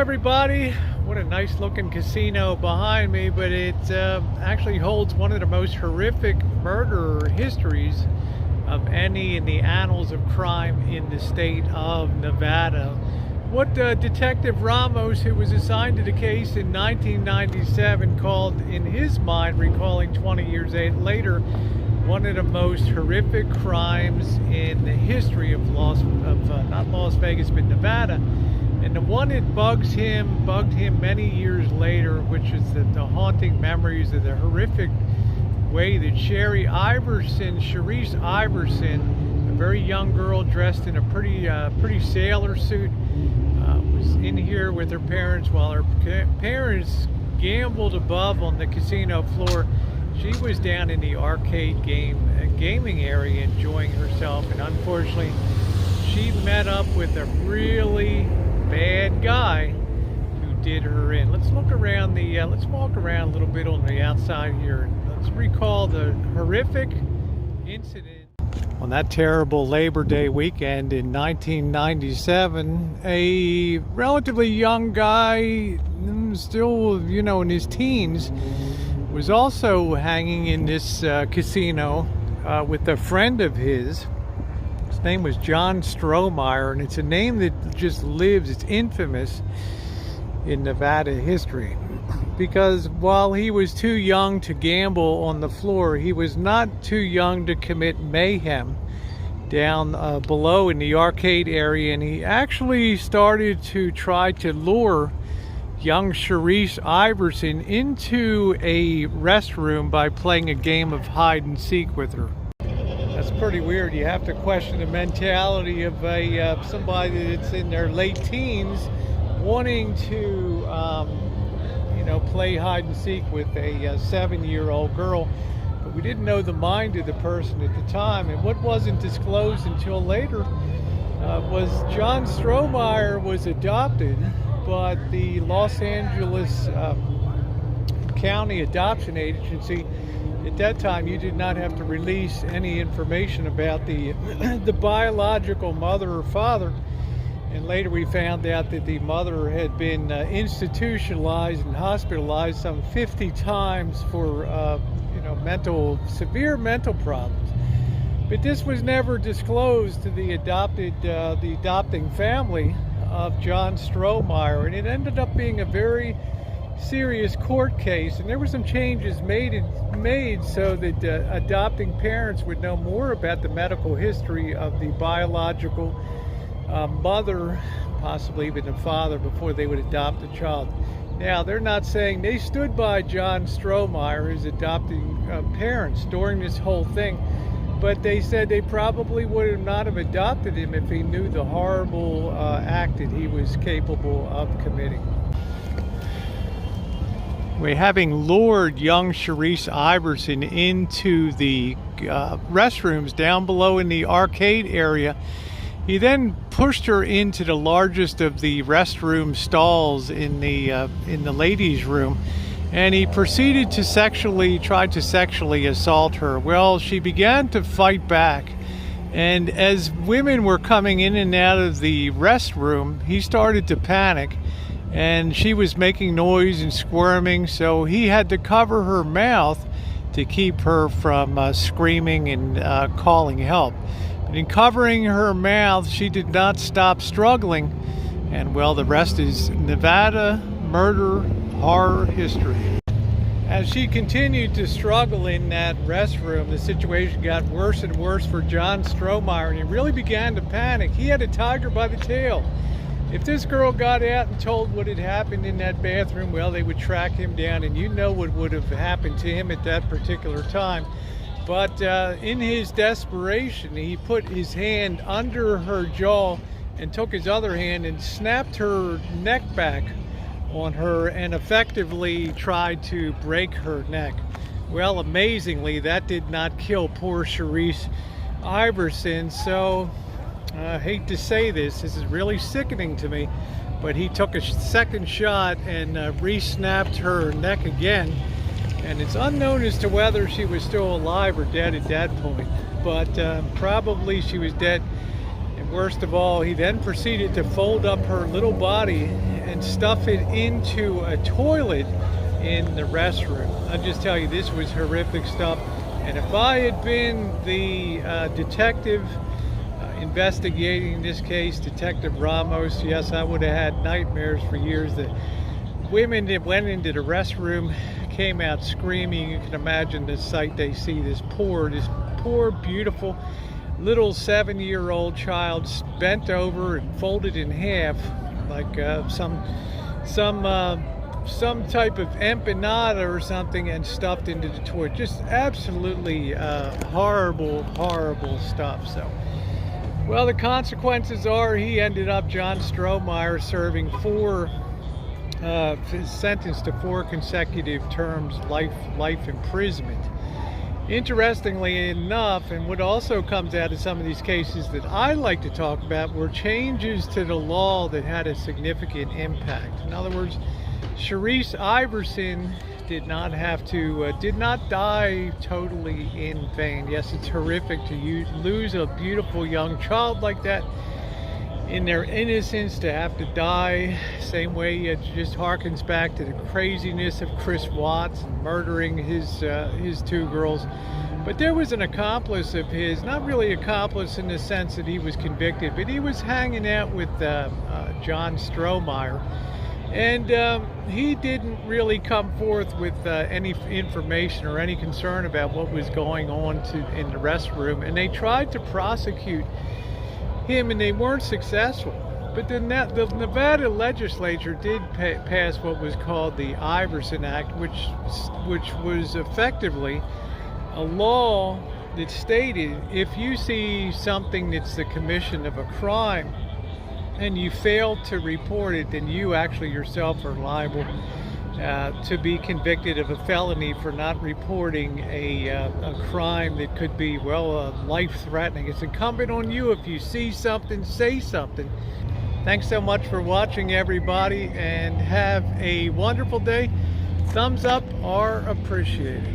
everybody. What a nice looking casino behind me, but it actually holds one of the most horrific murder histories of any in the annals of crime in the state of Nevada. What Detective Ramos, who was assigned to the case in 1997, called, in his mind, recalling 20 years later, one of the most horrific crimes in the history of not Las Vegas, but Nevada. And the one that bugged him many years later, which is the haunting memories of the horrific way that Sherrice Iverson, a very young girl dressed in a pretty sailor suit, was in here with her parents while her parents gambled above on the casino floor. She was down in the arcade gaming area enjoying herself, and unfortunately she met up with a really bad guy who did her in. Let's look around let's walk around a little bit on the outside here. Let's recall the horrific incident on that terrible Labor Day weekend in 1997. A relatively young guy, still, in his teens, was also hanging in this casino with a friend of his. His name was John Strohmeyer, and it's a name that just lives. It's infamous in Nevada history, because while he was too young to gamble on the floor, he was not too young to commit mayhem down below in the arcade area, and he actually started to try to lure young Sherrice Iverson into a restroom by playing a game of hide and seek with her. That's pretty weird. You have to question the mentality of somebody that's in their late teens wanting to play hide and seek with a 7-year-old girl. But we didn't know the mind of the person at the time, and what wasn't disclosed until later was John Strohmeyer was adopted, but the Los Angeles County Adoption Agency, at that time, you did not have to release any information about the biological mother or father. And later we found out that the mother had been institutionalized and hospitalized some 50 times for severe mental problems. But this was never disclosed to the adopting family of John Strohmeyer, and it ended up being a very serious court case, and there were some changes made so that adopting parents would know more about the medical history of the biological mother, possibly even the father, before they would adopt a child. Now, they're not saying they stood by John Strohmeyer, his adopting parents, during this whole thing, but they said they probably would not have adopted him if he knew the horrible act that he was capable of committing. We're having lured young Sherrice Iverson into the restrooms down below in the arcade area. He then pushed her into the largest of the restroom stalls in the ladies' room, and he proceeded to try to sexually assault her. Well, she began to fight back, and as women were coming in and out of the restroom, he started to panic, and she was making noise and squirming, so he had to cover her mouth to keep her from screaming and calling help. But in covering her mouth, she did not stop struggling, and well, the rest is Nevada murder horror history. As she continued to struggle in that restroom, the situation got worse and worse for John Strohmeyer, and he really began to panic. He had a tiger by the tail. If this girl got out and told what had happened in that bathroom, well, they would track him down, and you know what would have happened to him at that particular time. But in his desperation, he put his hand under her jaw and took his other hand and snapped her neck back on her and effectively tried to break her neck. Well, amazingly, that did not kill poor Sherrice Iverson, so I hate to say this is really sickening to me, but he took a second shot and re-snapped her neck again, and it's unknown as to whether she was still alive or dead at that point, but probably she was dead. And worst of all, he then proceeded to fold up her little body and stuff it into a toilet in the restroom. I'll just tell you, this was horrific stuff. And if I had been the detective investigating this case, Detective Ramos, yes, I would have had nightmares for years. The women that went into the restroom came out screaming. You can imagine the sight they see. This poor, beautiful little 7-year-old child bent over and folded in half like some type of empanada or something, and stuffed into the toilet. Just absolutely horrible stuff. So, well, the consequences are he ended up, John Strohmeyer, serving sentenced to 4 consecutive terms, life imprisonment. Interestingly enough, and what also comes out of some of these cases that I like to talk about, were changes to the law that had a significant impact. In other words, Sherrice Iverson did not die totally in vain. Yes, it's horrific to lose a beautiful young child like that in their innocence, to have to die. Same way it just harkens back to the craziness of Chris Watts murdering his 2 girls. But there was an accomplice of his, not really accomplice in the sense that he was convicted, but he was hanging out with John Strohmeyer. And he didn't really come forth with any information or any concern about what was going on in the restroom. And they tried to prosecute him, and they weren't successful. But the Nevada legislature did pass what was called the Iverson Act, which was effectively a law that stated if you see something that's the commission of a crime and you fail to report it, then you actually yourself are liable to be convicted of a felony for not reporting a crime that could be, well, life-threatening. It's incumbent on you, if you see something, say something. Thanks so much for watching, everybody, and have a wonderful day. Thumbs up are appreciated.